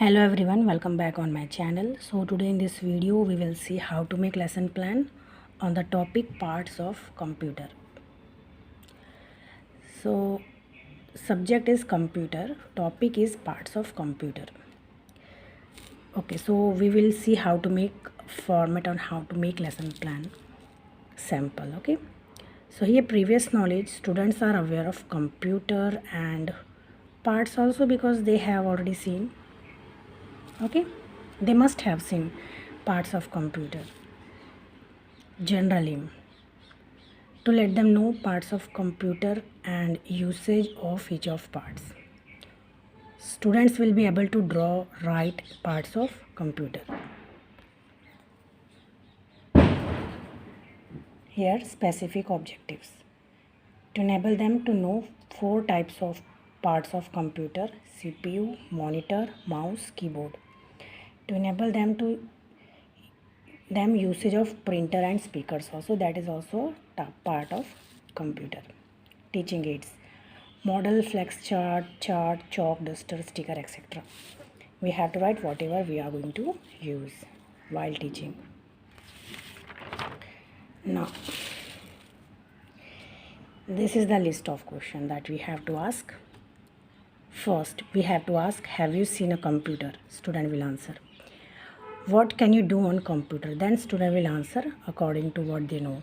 Hello everyone, welcome back on my channel. So today in this video we will see how to make lesson plan on the topic parts of computer. So subject is computer, topic is parts of computer. Okay, so we will see how to make format on how to make lesson plan sample. Okay, so here previous knowledge, students are aware of computer and parts also because they have already seen. Okay, they must have seen parts of computer generally. To let them know parts of computer and usage of each of parts, students will be able to draw right parts of computer. Here specific objectives to enable them to know 4 types of parts of computer: CPU, monitor, mouse, keyboard. To enable them usage of printer and speakers also, that is also part of computer. Teaching aids: model, flex chart, chalk, duster, sticker, etc. We have to write whatever we are going to use while teaching. Now this is the list of questions that we have to ask. First we have to ask, have you seen a computer? Student will answer. What can you do on computer? Then student will answer according to what they know.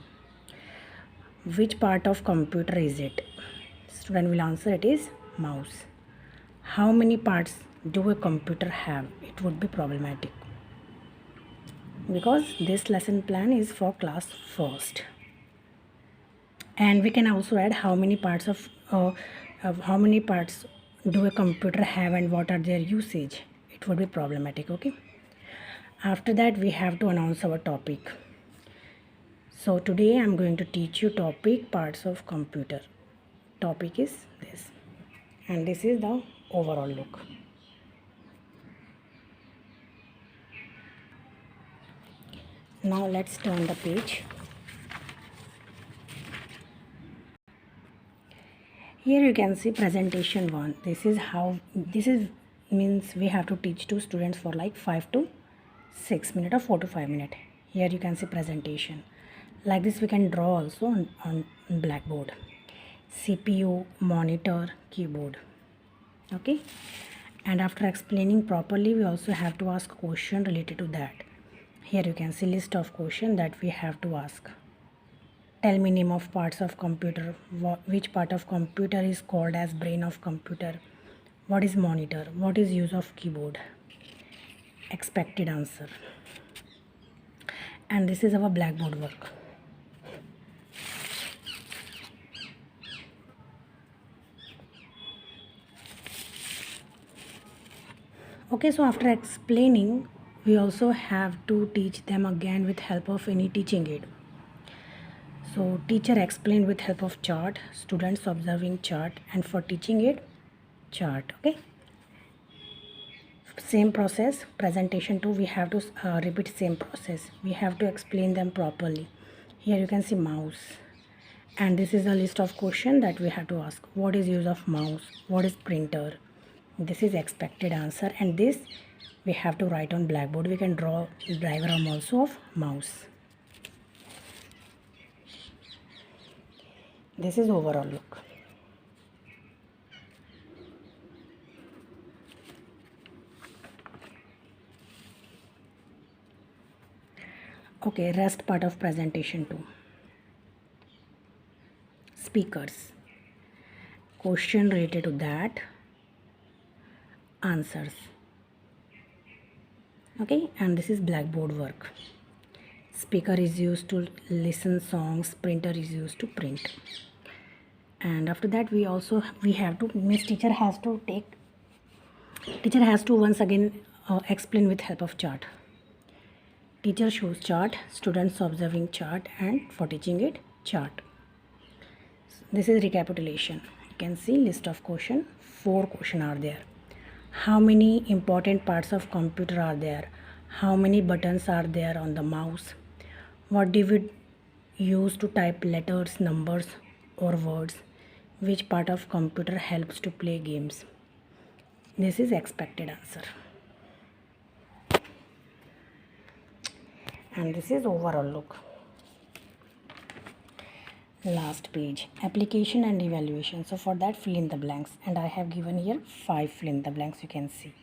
Which part of computer is it? Student will answer, it is mouse. How many parts do a computer have? It would be problematic because this lesson plan is for class first. And we can also add how many parts do a computer have and what are their usage. It would be problematic. Okay, after that we have to announce our topic. So today I'm going to teach you topic parts of computer. Topic is this, and this is the overall look. Now let's turn the page. Here you can see presentation 1. This means we have to teach to students for like 5 to 6 minutes or 4 to 5 minutes. Here you can see presentation. Like this we can draw also on blackboard. CPU, monitor, keyboard. Okay, and after explaining properly we also have to ask question related to that. Here you can see list of question that we have to ask. Tell me name of parts of computer. Which part of computer is called as brain of computer? What is monitor? What is use of keyboard? Expected answer. And this is our blackboard work. Okay, so after explaining we also have to teach them again with help of any teaching aid. So teacher explained with help of chart, students observing chart, and for teaching aid chart. Okay, same process. Presentation 2 we have to repeat same process. We have to explain them properly. Here you can see mouse, and this is a list of questions that we have to ask. What is use of mouse? What is printer? This is expected answer, and this we have to write on blackboard. We can draw diagram also of mouse. This is overall look. Okay, rest part of presentation 2. Speakers. Question related to that. Answers. Okay, and this is blackboard work. Speaker is used to listen songs, printer is used to print. And after that we have to teacher has to once again explain with help of chart. Teacher shows chart, students observing chart, and for teaching it chart. This is recapitulation. You can see list of question. 4 question are there. How many important parts of computer are there? How many buttons are there on the mouse? What do we use to type letters, numbers, or words? Which part of computer helps to play games? This is expected answer. and this is overall look. Last page, application and evaluation. So for that, fill in the blanks, and I have given here 5 fill in the blanks. You can see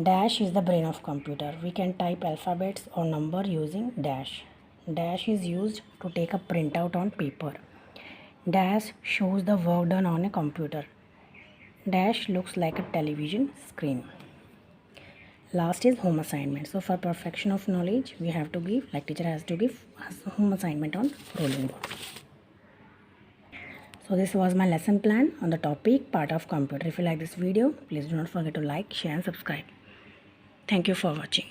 dash is the brain of computer. We can type alphabets or number using dash. Dash is used to take a printout on paper. Dash shows the work done on a computer. Dash looks like a television screen. Last is home assignment. So for perfection of knowledge, we have to give, like teacher has to give home assignment on rolling board. So this was my lesson plan on the topic part of computer. If you like this video, please do not forget to like, share and subscribe. Thank you for watching.